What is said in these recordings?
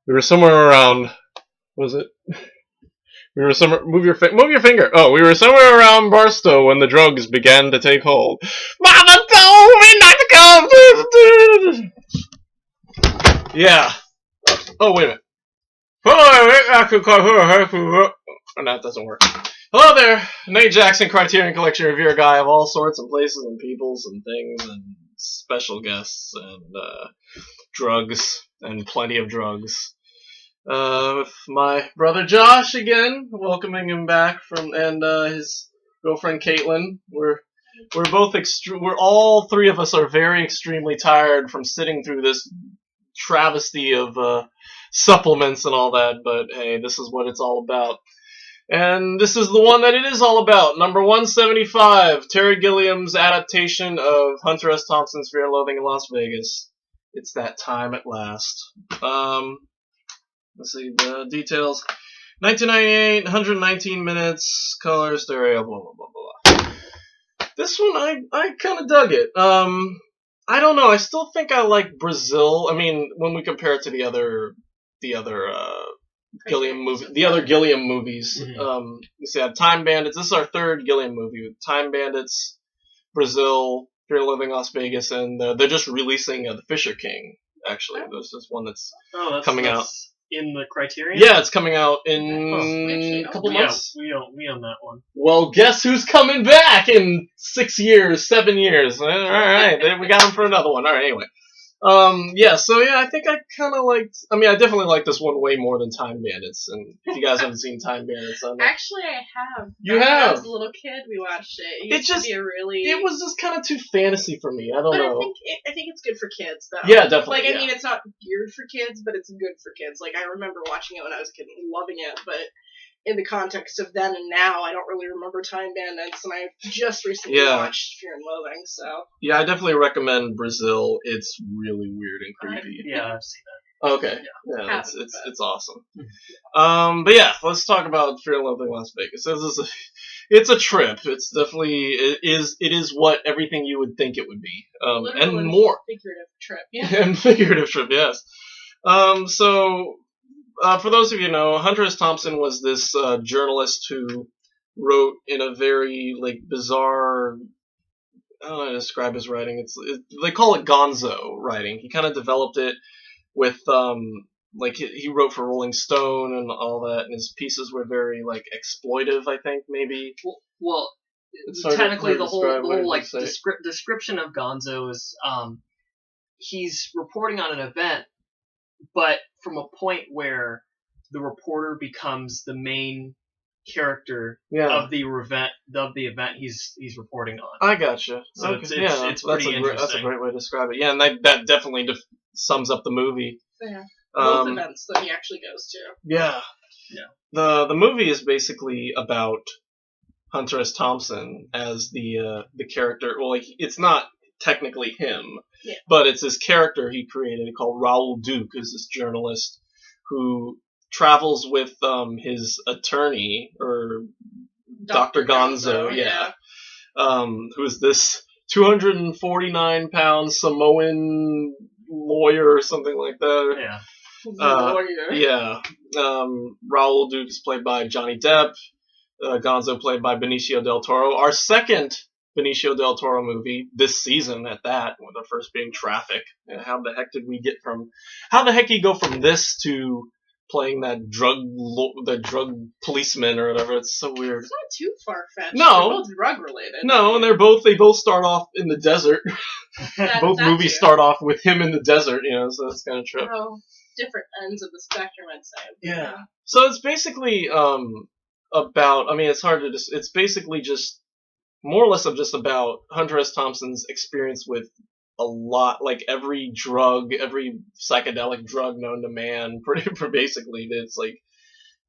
We were somewhere around. Was it? We were somewhere. Move your finger. Oh, we were somewhere around Barstow when the drugs began to take hold. Mama told me not to come. Yeah. Oh, wait a minute. Oh, that doesn't work. Hello there, Nate Jackson, Criterion Collection reviewer guy of all sorts and places and peoples and things and special guests and drugs and plenty of drugs. With my brother Josh again, welcoming him back and his girlfriend Caitlynn. We're both we're all three of us are very extremely tired from sitting through this travesty of supplements and all that, but hey, this is what it's all about. And this is the one that it is all about. Number 175, Terry Gilliam's adaptation of Hunter S. Thompson's Fear and Loathing in Las Vegas. It's that time at last. Let's see the details. 1998, 119 minutes, color, stereo, blah, blah, blah, blah. This one, I kind of dug it. I don't know. I still think I like Brazil. I mean, when we compare it to the other Gilliam movie, the other Gilliam movies. Mm-hmm. You see, I have Time Bandits. This is our third Gilliam movie with Time Bandits, Brazil, Fear and Loathing Las Vegas, and they're just releasing The Fisher King. Actually, there's this one that's coming out in the Criterion. Yeah, it's coming out in a couple months. We own that one. Well, guess who's coming back in 6 years, 7 years? All right, we got him for another one. All right, anyway. I think I kind of liked. I mean, I definitely like this one way more than Time Bandits. And if you guys haven't seen Time Bandits, actually, I have. You have. When I was a little kid, we watched it. It was just kind of too fantasy for me. I don't know. I think it's good for kids, though. Yeah, definitely. I mean, it's not geared for kids, but it's good for kids. Like, I remember watching it when I was a kid and loving it, but in the context of then and now, I don't really remember Time Bandits, and I just recently watched Fear and Loathing, so... Yeah, I definitely recommend Brazil. It's really weird and creepy. Yeah, I've seen that. Okay. Yeah, it's awesome. But yeah, let's talk about Fear and Loathing Las Vegas. It's a trip. It's definitely... It is what everything you would think it would be. And more. Figurative trip, yeah. And figurative trip, yes. For those of you who know, Hunter S. Thompson was this journalist who wrote in a very bizarre. I don't know how to describe his writing. They call it gonzo writing. He kind of developed it with he wrote for Rolling Stone and all that, and his pieces were very exploitive. I think maybe. Well, technically the whole description of gonzo is he's reporting on an event, but from a point where the reporter becomes the main character of the event he's reporting on. I gotcha. So it's pretty interesting. That's a great way to describe it. Yeah, and that definitely sums up the movie. Yeah. Both events that he actually goes to. Yeah. Yeah. The movie is basically about Hunter S. Thompson as the character. Well, it's not technically him. Yeah. But it's this character he created called Raoul Duke, who's this journalist who travels with his attorney, or Dr. Gonzo, who's this 249-pound Samoan lawyer or something like that. Yeah. Raoul Duke is played by Johnny Depp. Gonzo played by Benicio del Toro. Our second Benicio del Toro movie this season at that, with the first being Traffic. And how the heck did you go from this to playing that drug policeman or whatever? It's so weird. It's not too far-fetched. No. They're both drug-related. No, and they both start off in the desert. Both movies start off with him in the desert, so that's kind of trip. Oh, different ends of the spectrum, I'd say. Yeah. So it's basically it's basically just more or less just about Hunter S. Thompson's experience with a lot, every psychedelic drug known to man. Pretty basically, it's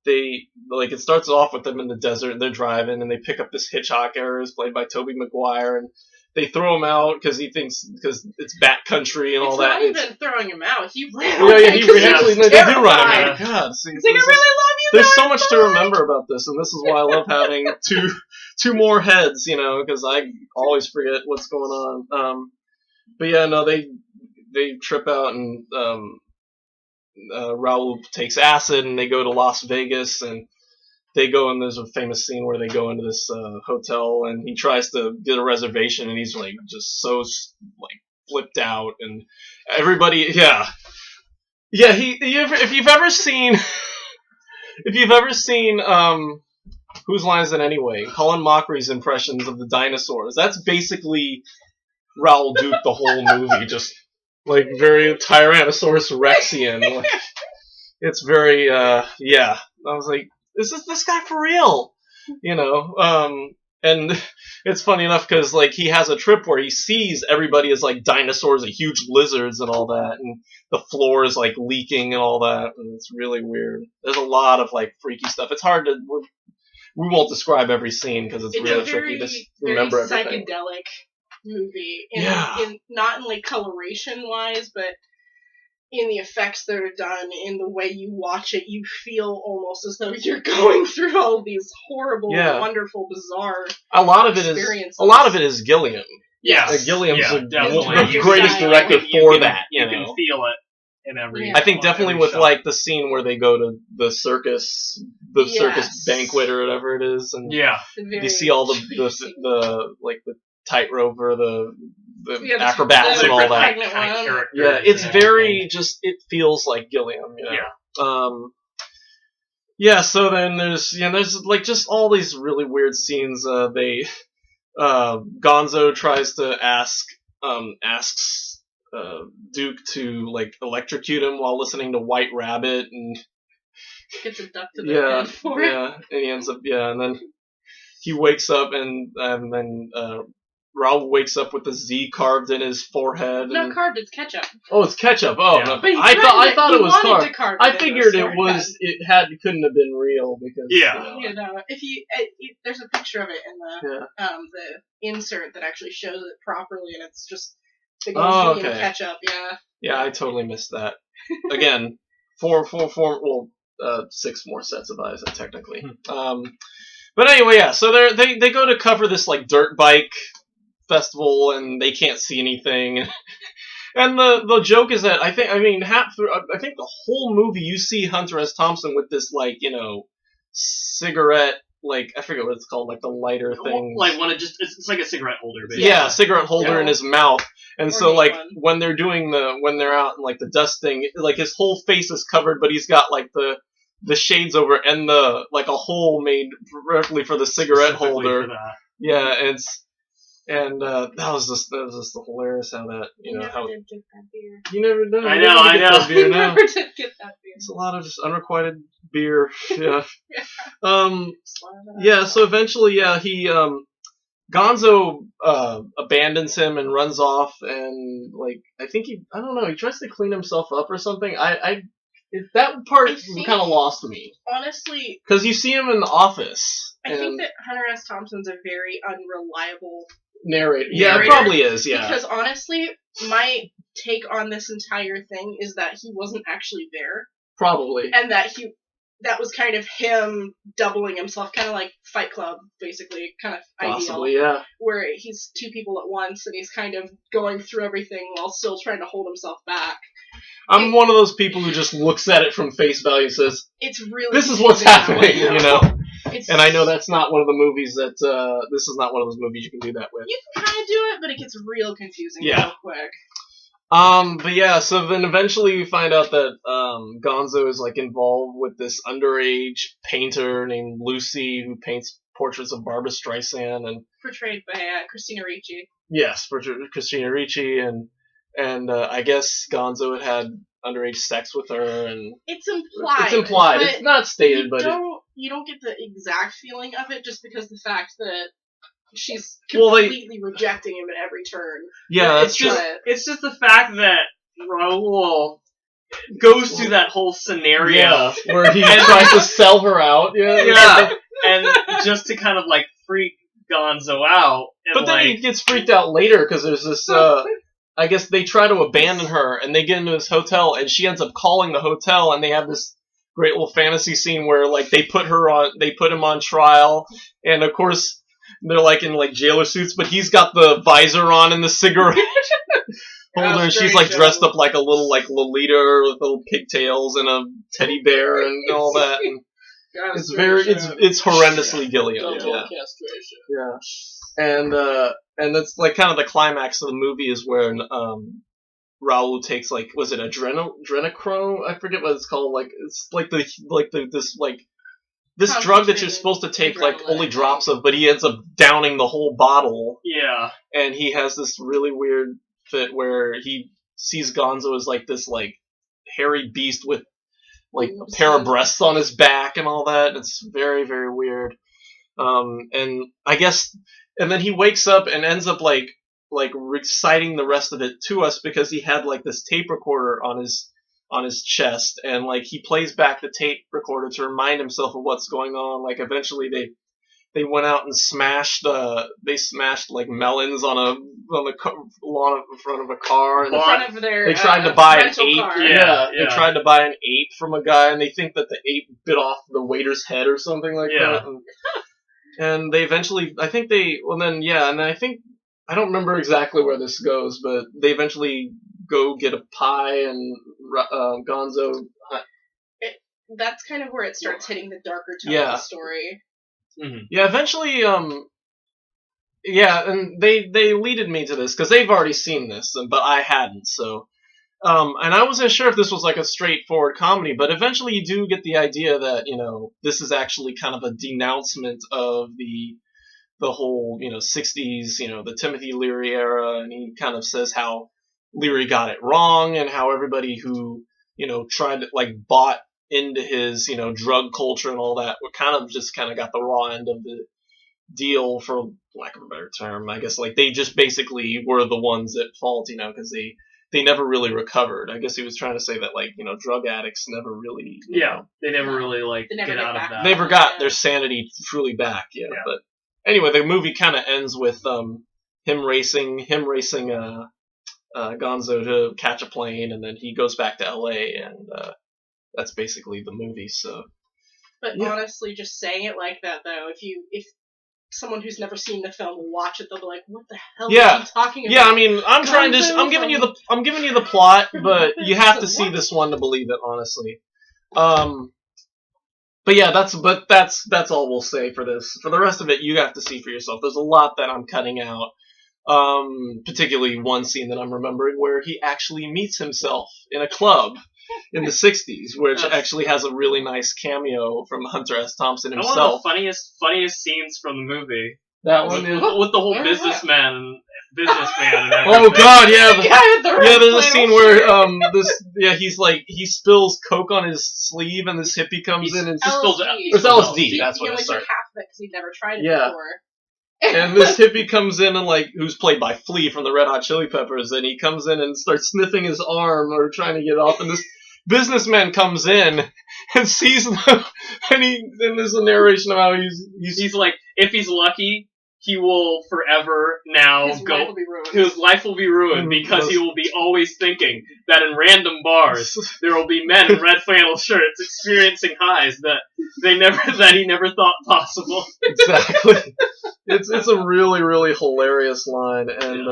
it starts off with them in the desert and they're driving and they pick up this hitchhiker who's played by Tobey Maguire, and they throw him out because it's backcountry and all that. It's not even throwing him out. He ran. They do run him out. God, see, I really love you. There's so much to remember about this, and this is why I love having two more heads, because I always forget what's going on. But yeah, no, they trip out and Raul takes acid, and they go to Las Vegas, and they go, and there's a famous scene where they go into this hotel, and he tries to get a reservation, and he's like just so like flipped out, and everybody, if you've ever seen Whose Line Is It Anyway? Colin Mochry's impressions of the dinosaurs. That's basically Raoul Duke the whole movie, just like very Tyrannosaurus Rexian. Like, it's very I was like, is this guy for real? And it's funny enough because like he has a trip where he sees everybody as like dinosaurs, like huge lizards and all that, and the floor is like leaking and all that, and it's really weird. There's a lot of like freaky stuff. It's hard to we won't describe every scene because it's really tricky to remember everything. Psychedelic movie, not in like coloration wise, but in the effects that are done, in the way you watch it, you feel almost as though you're going through all these horrible, wonderful, bizarre. A lot of it is Gilliam. Yeah, Gilliam's the greatest director for that. You can feel it in every. I think definitely with like the scene where they go to the circus banquet or whatever it is, and you see all the tightrope or the acrobats and all that. It's very it feels like Gilliam. So then there's like just all these really weird scenes. Gonzo tries to asks Duke to like electrocute him while listening to White Rabbit, and gets abducted again for it. And he ends up and then he wakes up and then Raul wakes up with a Z carved in his forehead. Not carved, it's ketchup. Oh, it's ketchup. Oh, no. I thought it was carved. I figured it couldn't have been real because there's a picture of it in the insert that actually shows it properly, and it's just the ketchup. Yeah, I totally missed that. Again, 6 more sets of eyes technically. But anyway, so they go to cover this like dirt bike festival, and they can't see anything. And the joke is that I think the whole movie you see Hunter S. Thompson with this like cigarette, like I forget what it's called, like the lighter thing, like it's like a cigarette holder basically. Cigarette holder in his mouth. And so like when they're out in like the dust thing, like his whole face is covered, but he's got like the shades over and the like a hole made directly for the cigarette holder. And that was just hilarious how that how did get that beer. You never did. I know. You never did get that beer. It's a lot of just unrequited beer. So eventually, he Gonzo abandons him and runs off, and like I don't know, he tries to clean himself up or something. That part kind of lost me, honestly, because you see him in the office. I think that Hunter S. Thompson's a very unreliable narrator. Yeah, it probably is. Yeah, because honestly, my take on this entire thing is that he wasn't actually there. Probably, and that was kind of him doubling himself, kind of like Fight Club, basically, kind of possibly, ideal. Where he's 2 people at once, and he's kind of going through everything while still trying to hold himself back. I'm one of those people who just looks at it from face value and says, "It's really this is what's happening," And I know that's not one of the movies that this is not one of those movies you can do that with. You can kind of do it, but it gets real confusing real quick. So then eventually we find out that Gonzo is like involved with this underage painter named Lucy who paints portraits of Barbra Streisand, and portrayed by Christina Ricci. Yes, Christina Ricci, and I guess Gonzo had underage sex with her, and it's implied. It's implied. It's not stated, but you don't get the exact feeling of it just because the fact that she's completely rejecting him at every turn. Yeah, it's just the fact that Raul goes through that whole scenario where he tries to sell her out. And just to kind of like freak Gonzo out. But then he gets freaked out later because there's this. I guess they try to abandon her, and they get into this hotel, and she ends up calling the hotel, and they have this great little fantasy scene where like they put him on trial, and of course they're like in like jailer suits, but he's got the visor on and the cigarette. Holder, and she's like dressed up like a little like Lolita with little pigtails and a teddy bear and all that. And it's horrendously Gilliam. Yeah. And that's like kind of the climax of the movie is where Raoul takes like, was it adrenochrome? I forget what it's called. Like it's like this drug that you're supposed to take like only drops of, but he ends up downing the whole bottle. Yeah. And he has this really weird fit where he sees Gonzo as like this like hairy beast with like a pair of breasts on his back and all that. It's very, very weird. And I guess, and then he wakes up and ends up like reciting the rest of it to us because he had like this tape recorder on his chest, and like he plays back the tape recorder to remind himself of what's going on. Like eventually they went out and smashed like melons on the lawn in front of a car, and they tried to buy an ape. They tried to buy an ape from a guy, and they think that the ape bit off the waiter's head or something like that. And they eventually, I think I don't remember exactly where this goes, but they eventually go get a pie, and Gonzo. That's kind of where it starts hitting the darker tone of the story. Mm-hmm. Yeah, eventually, and they leaded me to this because they've already seen this, but I hadn't. So, and I wasn't sure if this was like a straightforward comedy, but eventually you do get the idea that this is actually kind of a denouncement of the whole 60s, the Timothy Leary era, and he kind of says how Leary got it wrong and how everybody who tried to like bought into his drug culture and all that were kind of got the raw end of the deal, for lack of a better term. I guess like they just basically were the ones at fault, because they never really recovered. I guess he was trying to say that like drug addicts never really they never really like get out of that. Never got their sanity truly back. But anyway, the movie kind of ends with him racing Gonzo to catch a plane, and then he goes back to LA, and that's basically the movie. So, but honestly, just saying it like that though, if someone who's never seen the film will watch it, they'll be like, "What the hell are you talking about?" Yeah, I mean, I'm giving you the plot, but you have to see this one to believe it, honestly. But yeah, that's all we'll say for this. For the rest of it, you have to see for yourself. There's a lot that I'm cutting out. Particularly one scene that I'm remembering where he actually meets himself in a club in the 60s, which actually has a really nice cameo from Hunter S. Thompson himself. One of the funniest scenes from the movie. That one with the whole businessman and everything. Oh god, there's a scene where he spills Coke on his sleeve, and this hippie comes in and spills it. It's LSD. That's what it started. Half of it because he'd never tried it before. And this hippie comes in and who's played by Flea from the Red Hot Chili Peppers, and he comes in and starts sniffing his arm or trying to get off, and this businessman comes in and sees them, and there's a narration of how he's like, if he's lucky, he will forever now his life will be ruined because he will be always thinking that in random bars there will be men in red flannel shirts experiencing highs that he never thought possible. Exactly. It's a really, really hilarious line, and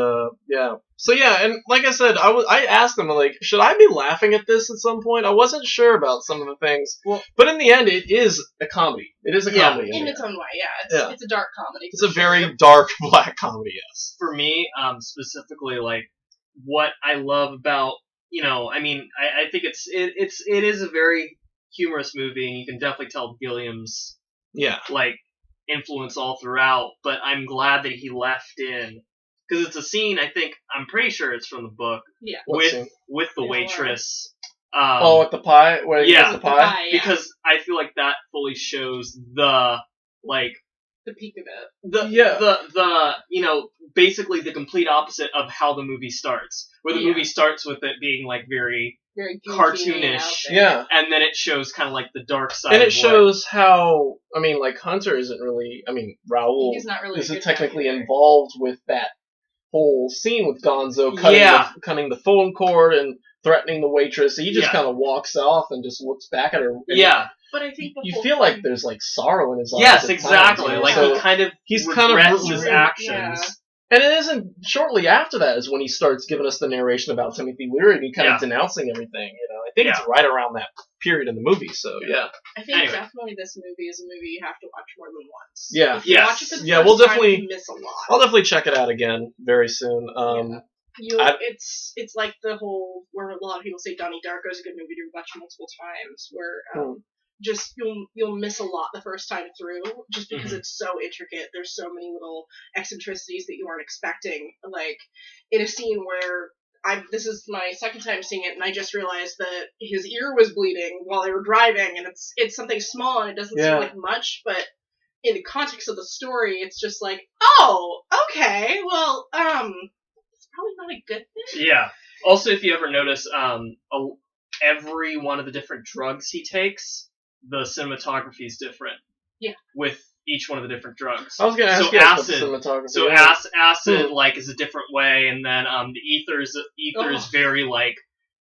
So and like I said, I asked him should I be laughing at this at some point? I wasn't sure about some of the things, but in the end, it is a comedy. It is a comedy in its own way. It's a dark comedy. It's a very dark black comedy. Yes. For me, specifically, what I love about I think it is a very humorous movie, and you can definitely tell Gilliam's influence all throughout. But I'm glad that he left in. Because it's a scene, I'm pretty sure it's from the book. Yeah. With the waitress. With the pie? Where he gets the pie? Because I feel like that fully shows the peak of it. Basically the complete opposite of how the movie starts. Where the movie starts with it being very cartoonish. Yeah. And then it shows kind of the dark side. And it shows how, Hunter isn't really, Raoul isn't technically involved with that whole scene with Gonzo cutting the phone cord and threatening the waitress. He just kind of walks off and just looks back at her. But I think you feel like there's sorrow in his eyes. Yes, exactly. So he kind of regrets his actions. And it isn't shortly after that is when he starts giving us the narration about Timothy Leary and he kind of denouncing everything. I think it's right around that period in the movie. So yeah. I think definitely this movie is a movie you have to watch more than once. Yeah. If you watch it for the we'll first definitely time, you miss a lot. I'll definitely check it out again very soon. It's like the whole where a lot of people say Donnie Darko is a good movie to watch multiple times. Where just you'll miss a lot the first time through, just because it's so intricate. There's so many little eccentricities that you aren't expecting. Like in a scene where this is my second time seeing it, and I just realized that his ear was bleeding while they were driving, and it's something small and it doesn't seem like much, but in the context of the story, it's just like, oh, okay, well, it's probably not a good thing. Yeah. Also, if you ever notice, every one of the different drugs he takes, the cinematography is different. Yeah. With each one of the different drugs. I was going to ask you about the cinematography. So acid is a different way, and then the ether is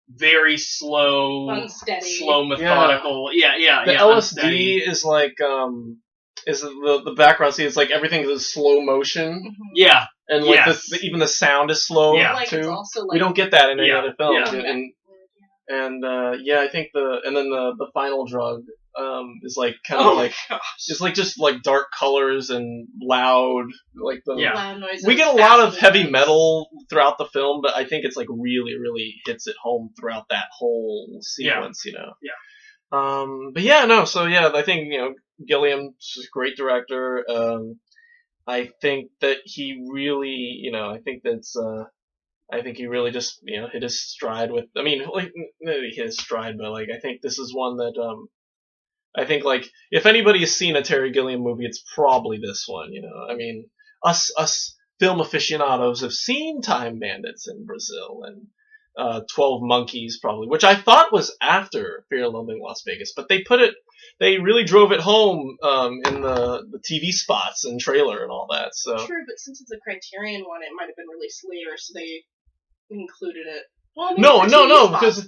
very slow, unsteady, slow, methodical. Yeah. The LSD unsteady. Is like is the background scene. It's like everything is slow motion. Mm-hmm. Yeah. And like even the sound is slow too. It's also we don't get that in any other film. Yeah. And I think the final drug is like kind of like it's like just like dark colors and loud loud noises. We get a lot of heavy metal throughout the film, but I think it's like really hits it home throughout that whole sequence. But I think Gilliam's a great director. I think that he really I think he really just hit his stride with. I mean, like maybe hit his stride, but like I think this is one that I think like if anybody has seen a Terry Gilliam movie, it's probably this one. I mean, us film aficionados have seen Time Bandits in Brazil and 12 Monkeys probably, which I thought was after Fear and Loathing in Las Vegas, but they really drove it home in the TV spots and trailer and all that. So true, but since it's a Criterion one, it might have been released later, so they included it. Well, because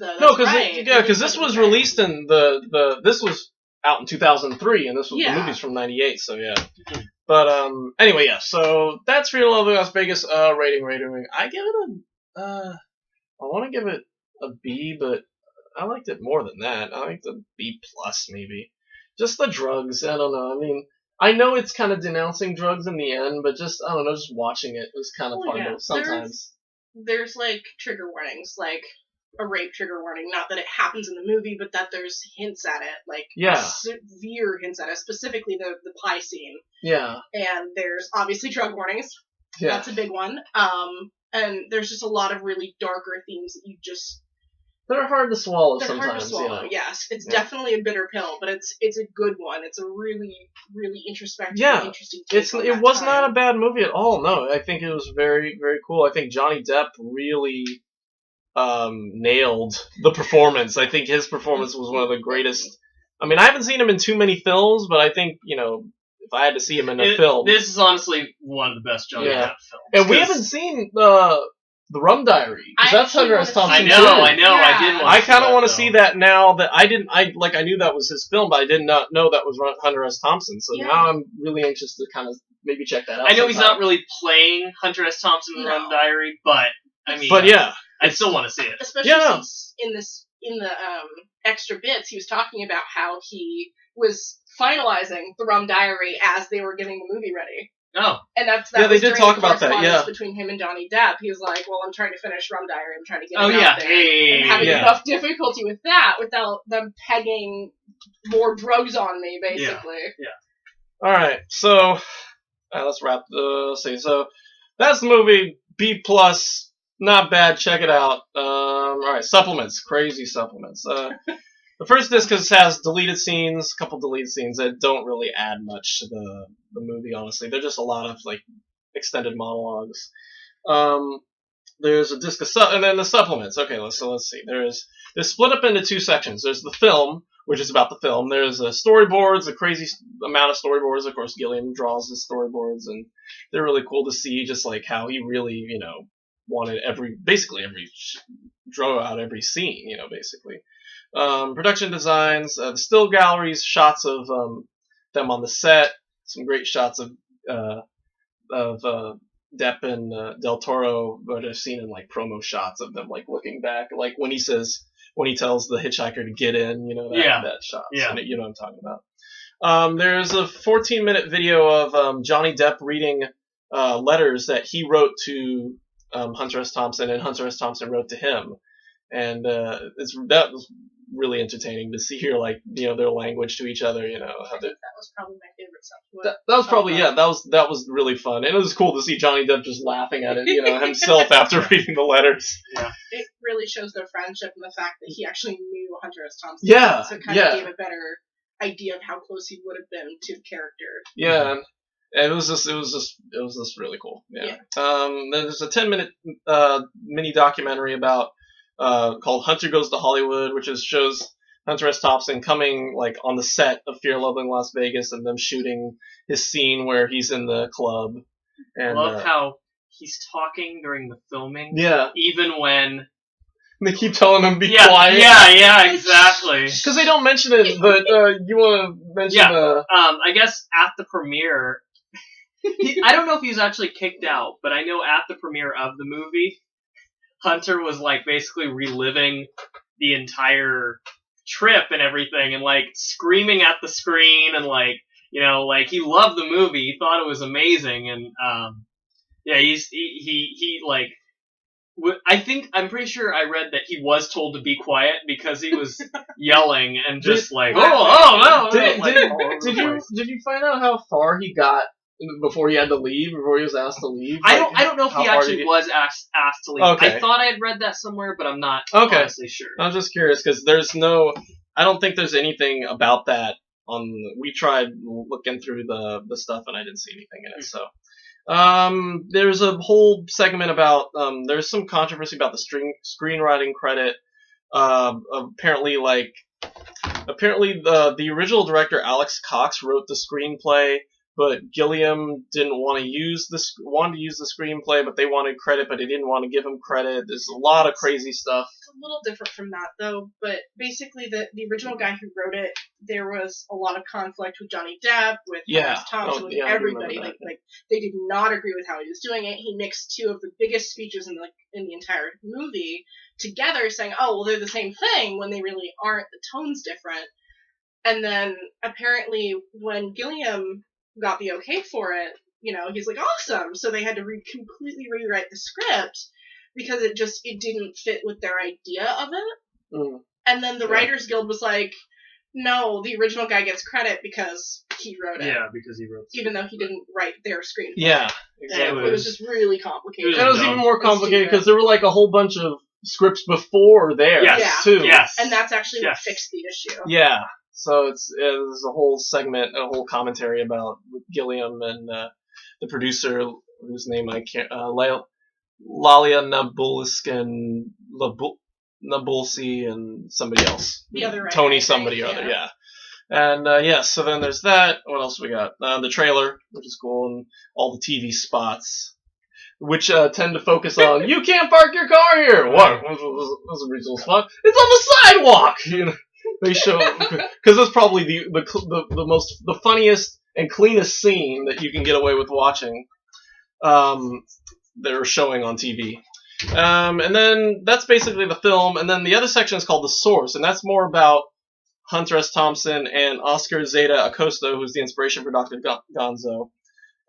this was released in this was out in 2003, and this was the movie's from '98. So yeah. But anyway, so that's Fear and Loathing in Las Vegas. Rating. I give it I want to give it a B, but I liked it more than that. I liked a B plus maybe. Just the drugs. I don't know. I mean, I know it's kind of denouncing drugs in the end, but just I don't know. Just watching it was kind of fun sometimes. There's like trigger warnings, like a rape trigger warning. Not that it happens in the movie, but that there's hints at it, like severe hints at it. Specifically the pie scene. Yeah. And there's obviously drug warnings. Yeah. That's a big one. And there's just a lot of really darker themes that they're hard to swallow sometimes. Hard to swallow, yes. It's definitely a bitter pill, but it's a good one. It's a really, really introspective, interesting take on it was not a bad movie at all, no. I think it was very, very cool. I think Johnny Depp really nailed the performance. I think his performance was one of the greatest. I mean, I haven't seen him in too many films, but I think, if I had to see him in a film... This is honestly one of the best Johnny Depp films. And we haven't seen the Rum Diary. That's Hunter S. Thompson. I know. I did want to I kind of want to see that now that I knew that was his film, but I did not know that was Hunter S. Thompson. So now I'm really anxious to kind of maybe check that out. I know he's not really playing Hunter S. Thompson in the Rum Diary, but I mean, I still want to see it. Especially since in the extra bits, he was talking about how he was finalizing the Rum Diary as they were getting the movie ready. Oh. And that they was did talk about that, between him and Johnny Depp. He was like, well, I'm trying to finish Rum Diary. I'm trying to get it out there. And having enough difficulty with that without them pegging more drugs on me, basically. Yeah. All right, so let's wrap so that's the movie. B+, not bad. Check it out. All right, supplements. Crazy supplements. The first disc has deleted scenes, a couple deleted scenes that don't really add much to the movie, honestly. They're just a lot of, like, extended monologues. There's a disc and then the supplements. Okay, let's see. They're split up into two sections. There's the film, which is about the film. There's storyboards, a crazy amount of storyboards. Of course, Gilliam draws his storyboards, and they're really cool to see, just like how he really, wanted draw out every scene, basically. Production designs, the still galleries, shots of them on the set, some great shots of Depp and Del Toro, but I've seen in like promo shots of them like looking back, like when he tells the hitchhiker to get in, that shot. Yeah. So, you know what I'm talking about. There's a 14-minute video of Johnny Depp reading letters that he wrote to Hunter S. Thompson, and Hunter S. Thompson wrote to him, and that was really entertaining to see hear their language to each other. How that was probably my favorite stuff. That was probably that was really fun, and it was cool to see Johnny Depp just laughing at it, himself after reading the letters. Yeah, it really shows their friendship and the fact that he actually knew Hunter S. Thompson. Yeah, so it kind of gave a better idea of how close he would have been to the character. Yeah. And it was just really cool. Yeah. There's a 10-minute mini documentary about called Hunter Goes to Hollywood, which shows Hunter S. Thompson coming like on the set of Fear, Loathing, Las Vegas, and them shooting his scene where he's in the club. And I love how he's talking during the filming. Yeah. Even when they keep telling him be quiet. Yeah, exactly. Because they don't mention it, but you want to mention I guess at the premiere, I don't know if he was actually kicked out, but I know at the premiere of the movie, Hunter was like basically reliving the entire trip and everything, and like screaming at the screen, and like he loved the movie, he thought it was amazing, and he like. I'm pretty sure I read that he was told to be quiet because he was yelling and just Did you find out how far he got before he had to leave? Before he was asked to leave? I don't know if he actually was asked to leave. Okay. I thought I had read that somewhere, but I'm not honestly sure. I'm just curious because I don't think there's anything about that we tried looking through the stuff and I didn't see anything in it. So. There's a whole segment about there's some controversy about the screenwriting credit. Apparently the original director Alex Cox wrote the screenplay, but Gilliam didn't want to use the screenplay, but they wanted credit, but they didn't want to give him credit. There's a lot of crazy stuff. It's a little different from that though, but basically the original guy who wrote it, there was a lot of conflict with Johnny Depp, with Thompson, with everybody. Like they did not agree with how he was doing it. He mixed two of the biggest speeches in the entire movie together, saying, "Oh, well, they're the same thing," when they really aren't. The tone's different. And then apparently when Gilliam got the okay for it, he's like, awesome. So they had to completely rewrite the script because it didn't fit with their idea of it. Mm. And then the Writers Guild was like, no, the original guy gets credit because he wrote it. Yeah, because he wrote it. Even though he didn't write their screenplay. Yeah, exactly. It was just really complicated. It was even more complicated because there were like a whole bunch of scripts before there too. Yes. And that's actually what fixed the issue. Yeah. So there's a whole segment, a whole commentary about Gilliam and the producer, whose name I can't, Lalia Nabulsi and somebody else. The other writer, Tony somebody or other, yeah. And so then there's that. What else we got? The trailer, which is cool, and all the TV spots, which tend to focus on, you can't park your car here! What? What's the regional spot? It's on the sidewalk! They show, because that's probably the funniest and cleanest scene that you can get away with watching. They're showing on TV. And then that's basically the film. And then the other section is called The Source, and that's more about Hunter S. Thompson and Oscar Zeta Acosta, who's the inspiration for Dr. Gonzo.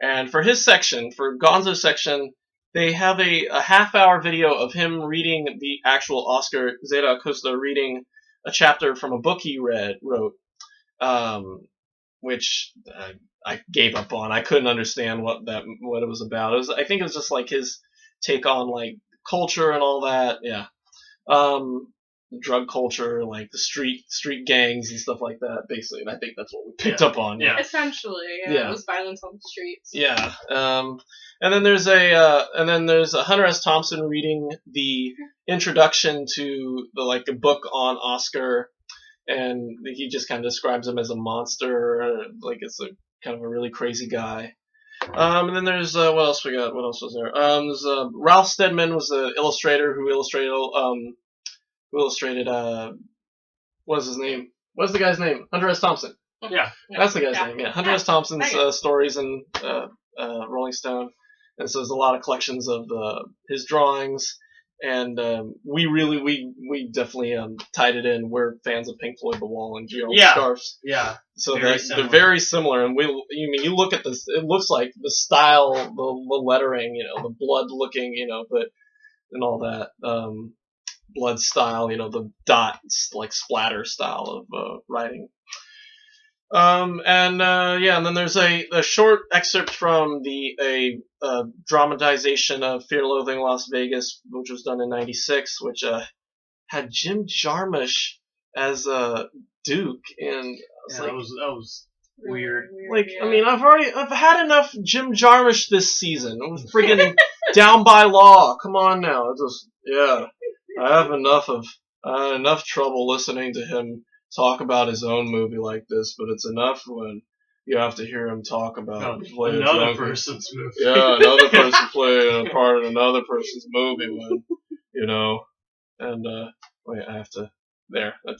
And for his section, for Gonzo's section, they have a half-hour video of him reading the actual Oscar Zeta Acosta reading a chapter from a book he wrote, which I gave up on. I couldn't understand what it was about. I think it was just like his take on like culture and all that. Yeah, drug culture, like the street gangs and stuff like that. Basically, and I think that's what we picked up on. Yeah, essentially, it was violence on the streets. Yeah, and then there's a Hunter S. Thompson reading the introduction to the book on Oscar, and he just kind of describes him as a monster, like it's a kind of a really crazy guy. And then there's what else we got? What else was there? There's Ralph Steadman was the illustrator who illustrated what's his name? What's the guy's name? Hunter S. Thompson. Yeah, that's the guy's name. Yeah, Hunter S. Thompson's stories in Rolling Stone. and so there's a lot of collections of his drawings. And we definitely tied it in. We're fans of Pink Floyd, The Wall, and Gerald Scarfs. Yeah. So they're very similar. And you look at this, it looks like the style, the lettering, the blood looking, but and all that blood style, the dots like splatter style of writing. And then there's a short excerpt from a dramatization of Fear, Loathing, Las Vegas, which was done in '96, which had Jim Jarmusch as Duke, and that was weird. I mean, I've had enough Jim Jarmusch this season. It was friggin' Down by Law. Come on now, I have enough trouble listening to him talk about his own movie like this, but it's enough when you have to hear him talk about another person's movie. Yeah, another person playing a part in another person's movie when, and wait, I have to,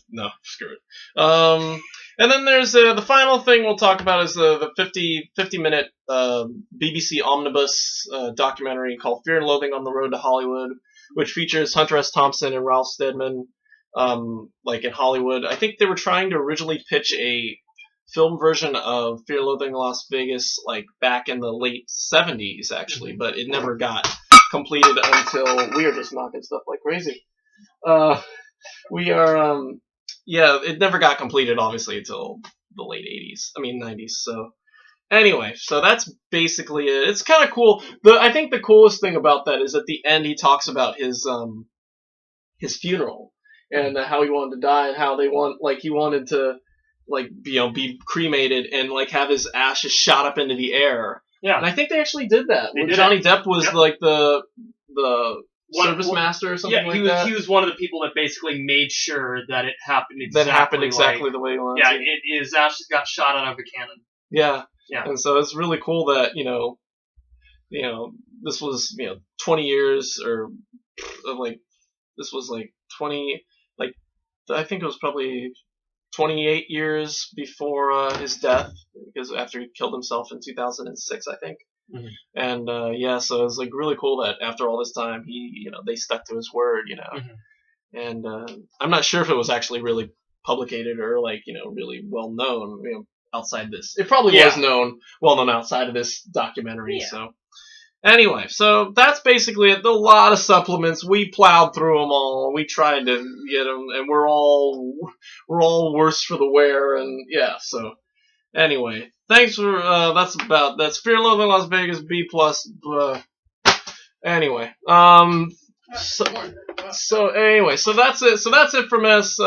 no, screw it. And then there's the final thing we'll talk about is the 50-minute BBC omnibus documentary called Fear and Loathing on the Road to Hollywood, which features Hunter S. Thompson and Ralph Steadman, in Hollywood. I think they were trying to originally pitch a film version of Fear, Loathing, Las Vegas, back in the late 70s, actually, but it never got completed until we are just knocking stuff like crazy. It never got completed, obviously, until the late 90s. So anyway, so that's basically it. It's kind of cool. I think the coolest thing about that is at the end he talks about his funeral and how he wanted to die and how he wanted to be cremated and have his ashes shot up into the air. Yeah, and I think they actually did that. Johnny Depp was the service master or something like that. He was one of the people that basically made sure that it happened exactly the way he wanted. Yeah, his ashes got shot out of a cannon. Yeah. Yeah. And so it's really cool that, this was, 20 years this was 20, I think it was probably 28 years before his death, because after he killed himself in 2006, I think. Mm-hmm. And, so it was really cool that after all this time, they stuck to his word, Mm-hmm. And, I'm not sure if it was actually really publicated or really well known, outside this. It probably was well known outside of this documentary. Yeah. So anyway, so that's basically it. A lot of supplements. We plowed through them all. We tried to get them, and we're all worse for the wear. And so anyway, thanks for that's Fear, Loathing, Las Vegas B+. Anyway, so that's it. So that's it from us.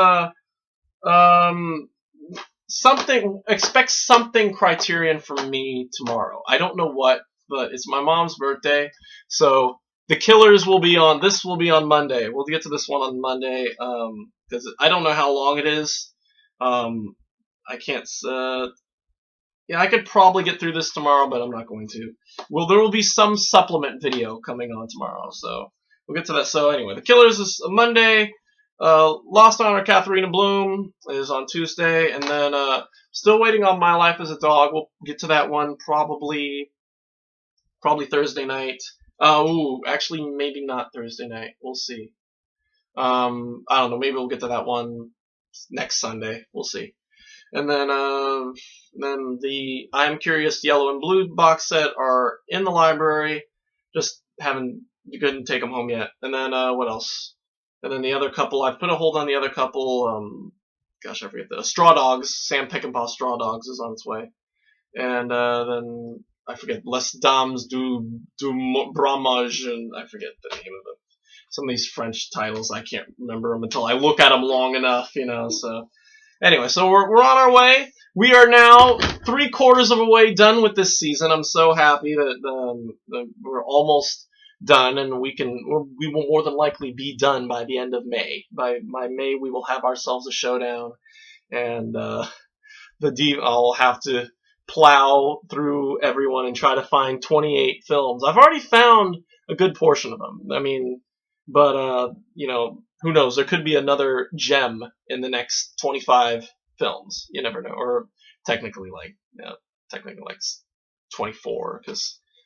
Expect something Criterion from me tomorrow. I don't know what, but it's my mom's birthday, so The Killers will be on. This will be on Monday. We'll get to this one on Monday, because I don't know how long it is. I can't. I could probably get through this tomorrow, but I'm not going to. There will be some supplement video coming on tomorrow, so we'll get to that. So anyway, The Killers is Monday. Lost Honor, Katharina Bloom is on Tuesday, and then still waiting on My Life as a Dog. We'll get to that one probably Thursday night. Actually, maybe not Thursday night. We'll see. I don't know. Maybe we'll get to that one next Sunday. We'll see. And then the I'm Curious Yellow and Blue box set are in the library. Just couldn't take them home yet. And then what else? And then the other couple, I've put a hold on the other couple. I forget the Straw Dogs. Sam Peckinpah Straw Dogs is on its way. And then I forget Les Dames du Bramage, and I forget the name of them. Some of these French titles, I can't remember them until I look at them long enough, So anyway, so we're on our way. We are now 3/4 of a way done with this season. I'm so happy that we're almost done, and we will more than likely be done by the end of May. By May, we will have ourselves a showdown, and I'll have to plow through everyone and try to find 28 films. I've already found a good portion of them. I mean, but who knows? There could be another gem in the next 25 films. You never know, or technically 24.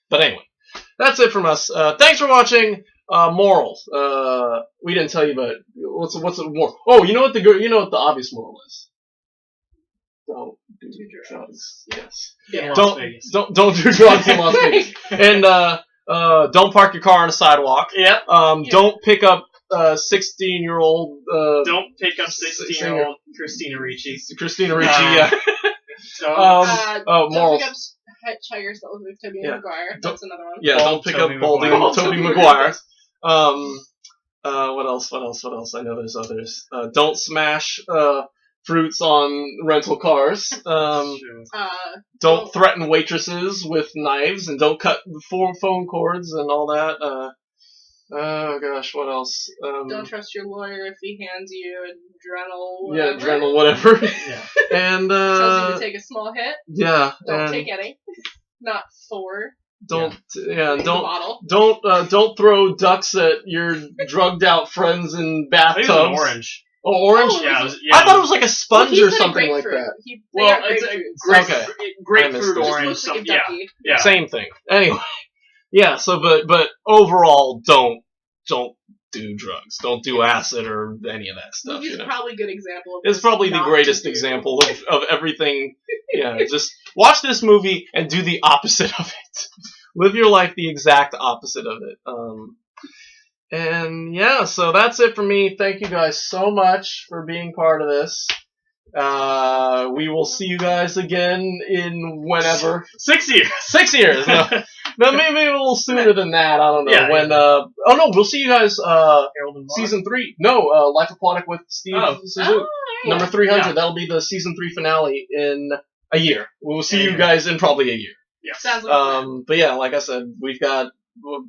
But anyway. that's it from us. Thanks for watching. Morals. We didn't tell you, but what's the moral? Oh, you know what the obvious moral is? Don't do drugs. Yes. Yeah. Don't do drugs in Las Vegas. And don't park your car on a sidewalk. Yep. Don't pick up 16-year-old. Don't pick up 16-year-old Christina Ricci. Yeah. Don't morals. pick up hitchhikers that look like Tobey Maguire. That's another one. Yeah, don't pick up balding Tobey Maguire. What else? I know there's others. Don't smash fruits on rental cars. Don't threaten waitresses with knives, and don't cut phone cords and all that. Oh gosh, what else? Don't trust your lawyer if he hands you a Dremel. Yeah, Dremel, whatever. Yeah. And tells you to take a small hit. Yeah. Don't take any. Not 4. Don't throw ducks at your drugged out friends in bathtubs. I think it was orange. Oh, orange? Yeah, I thought it was like a sponge or something like that. It's a grapefruit orange. Yeah. Same thing. Anyway, yeah. So, but overall, don't do drugs. Don't do acid or any of that stuff. Movie's probably a good example. It's probably the greatest example of everything. Yeah, just watch this movie and do the opposite of it. Live your life the exact opposite of it. And yeah, so that's it for me. Thank you guys so much for being part of this. We will see you guys again in whenever. 6 years. 6 years. No, maybe a little sooner than that. I don't know. Yeah, when oh no, we'll see you guys season 3. No, Life Aquatic with Steve Suzuki. Number 300. Yeah. That'll be the season 3 finale in a year. We'll see you guys in probably a year. Yeah. Sounds like but yeah, like I said, we've got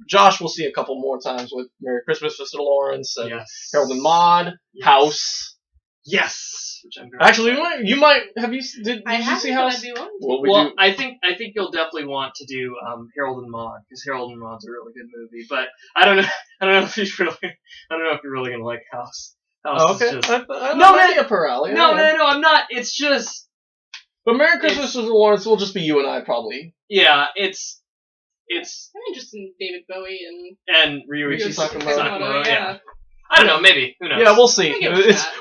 Josh. We'll see a couple more times with Merry Christmas, Mr. Lawrence, and Harold and Maude, House. Yes. Which I'm actually, you might have you did you see House? Well, I think you'll definitely want to do Harold and Maude, because Harold and Maude's a really good movie. But I don't know if you're really gonna like House. House okay. Is just... No, per alley. No, I'm not. It's just. But Merry Christmas, Mr. Lawrence will just be you and I probably. Yeah, it's. I'm interested in David Bowie and Ryuichi Sakamoto. Yeah. I don't know, maybe. Who knows? Yeah, we'll see.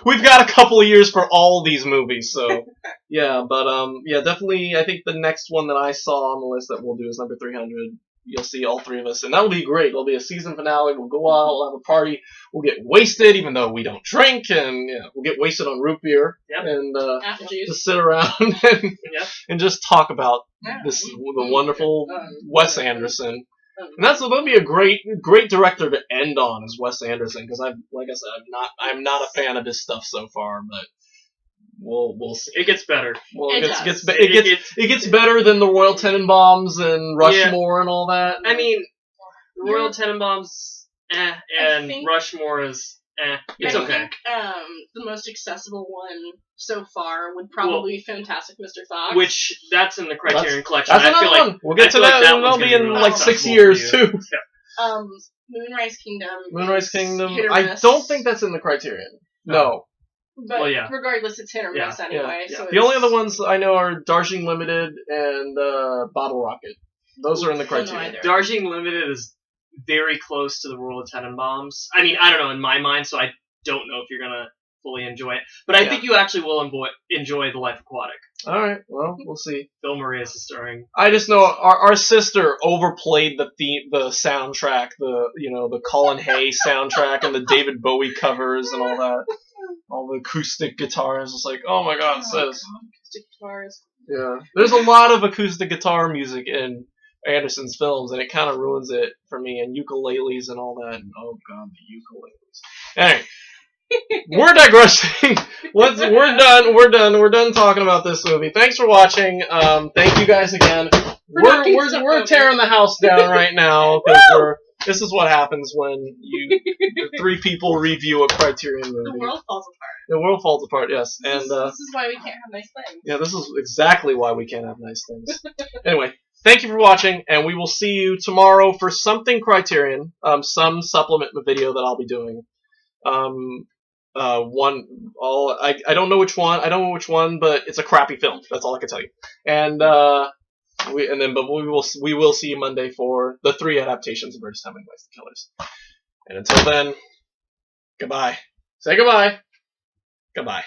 We've got a couple of years for all these movies, so yeah. But yeah, definitely. I think the next one that I saw on the list that we'll do is number 300. You'll see all 3 of us, and that'll be great. It'll be a season finale. We'll go out. We'll have a party. We'll get wasted, even though we don't drink, and we'll get wasted on root beer and just sit around and just talk about the wonderful Wes Anderson. And that'll be a great director to end on is Wes Anderson, because like I said, I'm not a fan of his stuff so far, but we'll see. It gets better. Well, it gets better than the Royal Tenenbaums and Rushmore and all that. I mean, the Royal Tenenbaums, and Rushmore is. It's okay. I think the most accessible one so far would probably be Fantastic Mr. Fox. Which, that's in the Criterion collection. That's another one. We'll get to that, and that'll be in like 6 years, too. Yeah. Moonrise Kingdom. I don't think that's in the Criterion. No. But regardless, it's hit or miss anyway. Yeah. So the only other ones I know are Darjeeling Limited and Bottle Rocket. Those are in the Criterion. Darjeeling Limited is very close to the Royal Tenenbaums. I mean, I don't know in my mind, so I don't know if you're gonna fully enjoy it. But I think you actually will enjoy The Life Aquatic. All right, well, we'll see. Bill Murray is starring. I just know our sister overplayed the soundtrack, the Colin Hay soundtrack and the David Bowie covers and all that, all the acoustic guitars. It's like, oh my god, sis. Acoustic guitars. Yeah, there's a lot of acoustic guitar music in Anderson's films, and it kind of ruins it for me, and ukuleles and all that. And, oh god, the ukuleles. Anyway, we're digressing. We're done talking about this movie. Thanks for watching. Thank you guys again. We're tearing the house down right now because this is what happens when the 3 people review a Criterion movie. The world falls apart. The world falls apart, yes. This is why we can't have nice things. Yeah, this is exactly why we can't have nice things. Anyway. Thank you for watching, and we will see you tomorrow for something Criterion, some supplement video that I'll be doing. I don't know which one, but it's a crappy film. That's all I can tell you. And But we will see you Monday for the 3 adaptations of Ernest Hemingway's The Killers. And until then, goodbye. Say goodbye. Goodbye.